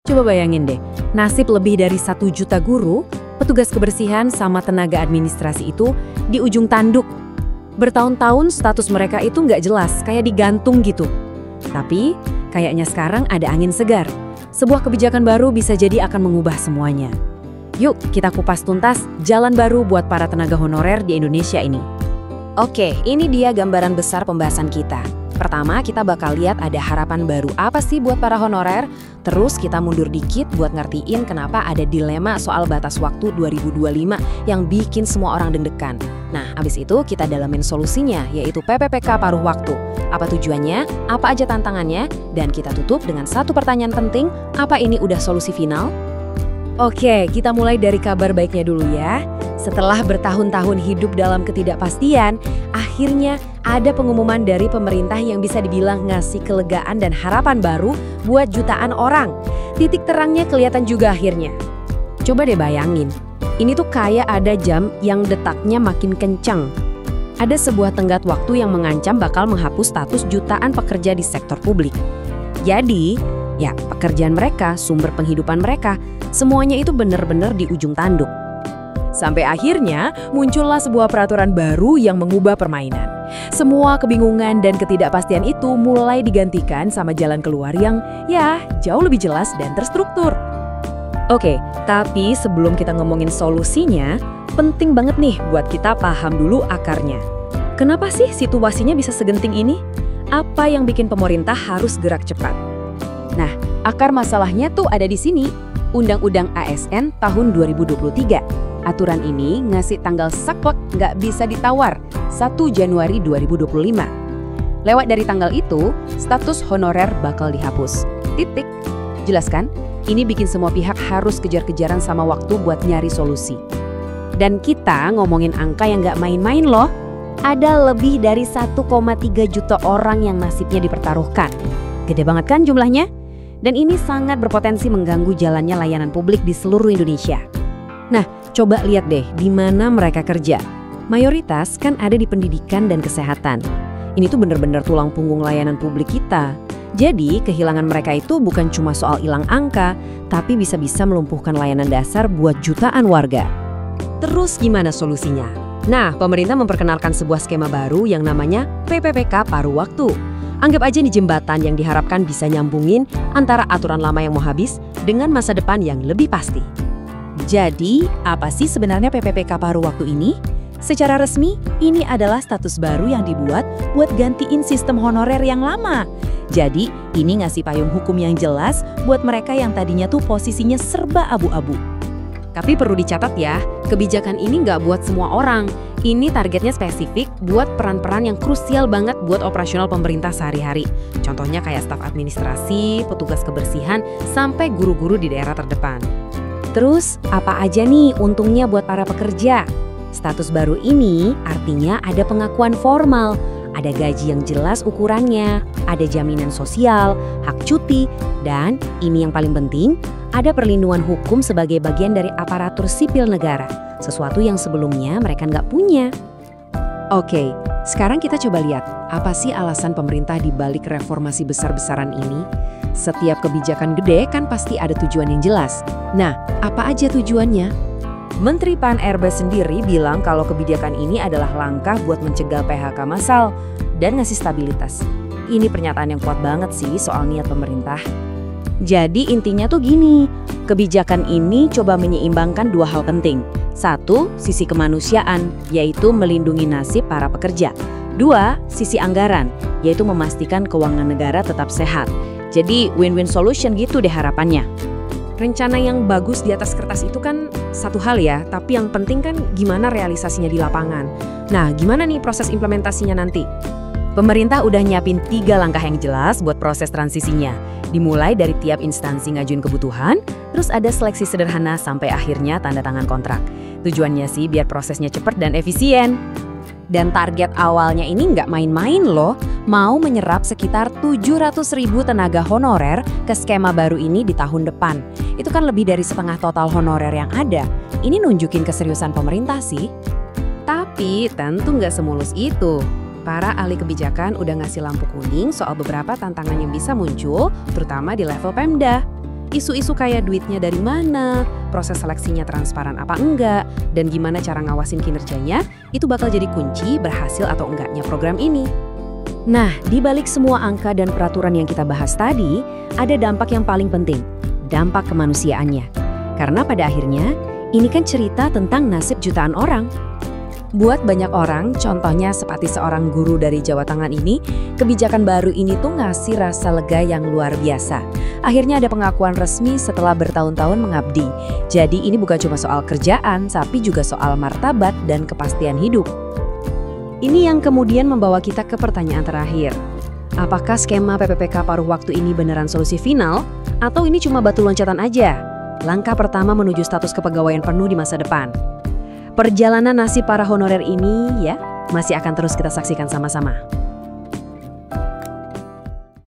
Coba bayangin deh, nasib lebih dari 1 juta guru, petugas kebersihan sama tenaga administrasi itu di ujung tanduk. Bertahun-tahun status mereka itu nggak jelas, kayak digantung gitu. Tapi kayaknya sekarang ada angin segar. Sebuah kebijakan baru bisa jadi akan mengubah semuanya. Yuk kita kupas tuntas jalan baru buat para tenaga honorer di Indonesia ini. Oke, ini dia gambaran besar pembahasan kita. Pertama, kita bakal lihat ada harapan baru apa sih buat para honorer. Terus kita mundur dikit buat ngertiin kenapa ada dilema soal batas waktu 2025 yang bikin semua orang deg-degan. Nah, abis itu kita dalamin solusinya, yaitu PPPK paruh waktu. Apa tujuannya, apa aja tantangannya, dan kita tutup dengan satu pertanyaan penting, apa ini udah solusi final? Oke, kita mulai dari kabar baiknya dulu ya. Setelah bertahun-tahun hidup dalam ketidakpastian, akhirnya ada pengumuman dari pemerintah yang bisa dibilang ngasih kelegaan dan harapan baru buat jutaan orang. Titik terangnya kelihatan juga akhirnya. Coba deh bayangin, ini tuh kayak ada jam yang detaknya makin kencang. Ada sebuah tenggat waktu yang mengancam bakal menghapus status jutaan pekerja di sektor publik. Jadi, ya pekerjaan mereka, sumber penghidupan mereka, semuanya itu benar-benar di ujung tanduk. Sampai akhirnya muncullah sebuah peraturan baru yang mengubah permainan. Semua kebingungan dan ketidakpastian itu mulai digantikan sama jalan keluar yang ya jauh lebih jelas dan terstruktur. Oke, tapi sebelum kita ngomongin solusinya, penting banget nih buat kita paham dulu akarnya. Kenapa sih situasinya bisa segenting ini? Apa yang bikin pemerintah harus gerak cepat? Nah, akar masalahnya tuh ada di sini. Undang-Undang ASN tahun 2023. Aturan ini ngasih tanggal saklek nggak bisa ditawar, 1 Januari 2025. Lewat dari tanggal itu, status honorer bakal dihapus. Titik. Jelas kan? Ini bikin semua pihak harus kejar-kejaran sama waktu buat nyari solusi. Dan kita ngomongin angka yang nggak main-main loh. Ada lebih dari 1,3 juta orang yang nasibnya dipertaruhkan. Gede banget kan jumlahnya? Dan ini sangat berpotensi mengganggu jalannya layanan publik di seluruh Indonesia. Nah, coba lihat deh di mana mereka kerja. Mayoritas kan ada di pendidikan dan kesehatan. Ini tuh bener-bener tulang punggung layanan publik kita. Jadi, kehilangan mereka itu bukan cuma soal hilang angka, tapi bisa-bisa melumpuhkan layanan dasar buat jutaan warga. Terus gimana solusinya? Nah, pemerintah memperkenalkan sebuah skema baru yang namanya PPPK paruh waktu. Anggap aja nih jembatan yang diharapkan bisa nyambungin antara aturan lama yang mau habis dengan masa depan yang lebih pasti. Jadi, apa sih sebenarnya PPPK paruh waktu ini? Secara resmi, ini adalah status baru yang dibuat buat gantiin sistem honorer yang lama. Jadi, ini ngasih payung hukum yang jelas buat mereka yang tadinya tuh posisinya serba abu-abu. Tapi perlu dicatat ya, kebijakan ini nggak buat semua orang. Ini targetnya spesifik buat peran-peran yang krusial banget buat operasional pemerintah sehari-hari. Contohnya kayak staf administrasi, petugas kebersihan, sampai guru-guru di daerah terdepan. Terus, apa aja nih untungnya buat para pekerja? Status baru ini artinya ada pengakuan formal, ada gaji yang jelas ukurannya, ada jaminan sosial, hak cuti, dan ini yang paling penting, ada perlindungan hukum sebagai bagian dari aparatur sipil negara, sesuatu yang sebelumnya mereka nggak punya. Oke, sekarang kita coba lihat, apa sih alasan pemerintah di balik reformasi besar-besaran ini? Setiap kebijakan gede kan pasti ada tujuan yang jelas. Nah, apa aja tujuannya? Menteri Pan-RB sendiri bilang kalau kebijakan ini adalah langkah buat mencegah PHK massal dan ngasih stabilitas. Ini pernyataan yang kuat banget sih soal niat pemerintah. Jadi intinya tuh gini, kebijakan ini coba menyeimbangkan dua hal penting. Satu, sisi kemanusiaan, yaitu melindungi nasib para pekerja. Dua, sisi anggaran, yaitu memastikan keuangan negara tetap sehat. Jadi win-win solution gitu deh harapannya. Rencana yang bagus di atas kertas itu kan satu hal ya, tapi yang penting kan gimana realisasinya di lapangan. Nah, gimana nih proses implementasinya nanti? Pemerintah udah nyiapin 3 langkah yang jelas buat proses transisinya. Dimulai dari tiap instansi ngajuin kebutuhan, terus ada seleksi sederhana sampai akhirnya tanda tangan kontrak. Tujuannya sih biar prosesnya cepat dan efisien. Dan target awalnya ini nggak main-main loh, mau menyerap sekitar 700.000 tenaga honorer ke skema baru ini di tahun depan. Itu kan lebih dari setengah total honorer yang ada. Ini nunjukin keseriusan pemerintah sih. Tapi tentu nggak semulus itu. Para ahli kebijakan udah ngasih lampu kuning soal beberapa tantangan yang bisa muncul, terutama di level Pemda. Isu-isu kayak duitnya dari mana, proses seleksinya transparan apa enggak, dan gimana cara ngawasin kinerjanya, itu bakal jadi kunci berhasil atau enggaknya program ini. Nah, di balik semua angka dan peraturan yang kita bahas tadi, ada dampak yang paling penting, dampak kemanusiaannya. Karena pada akhirnya, ini kan cerita tentang nasib jutaan orang. Buat banyak orang, contohnya seperti seorang guru dari Jawa Tengah ini, kebijakan baru ini tuh ngasih rasa lega yang luar biasa. Akhirnya ada pengakuan resmi setelah bertahun-tahun mengabdi. Jadi ini bukan cuma soal kerjaan, tapi juga soal martabat dan kepastian hidup. Ini yang kemudian membawa kita ke pertanyaan terakhir. Apakah skema PPPK paruh waktu ini beneran solusi final? Atau ini cuma batu loncatan aja? Langkah pertama menuju status kepegawaian penuh di masa depan. Perjalanan nasib para honorer ini ya masih akan terus kita saksikan sama-sama.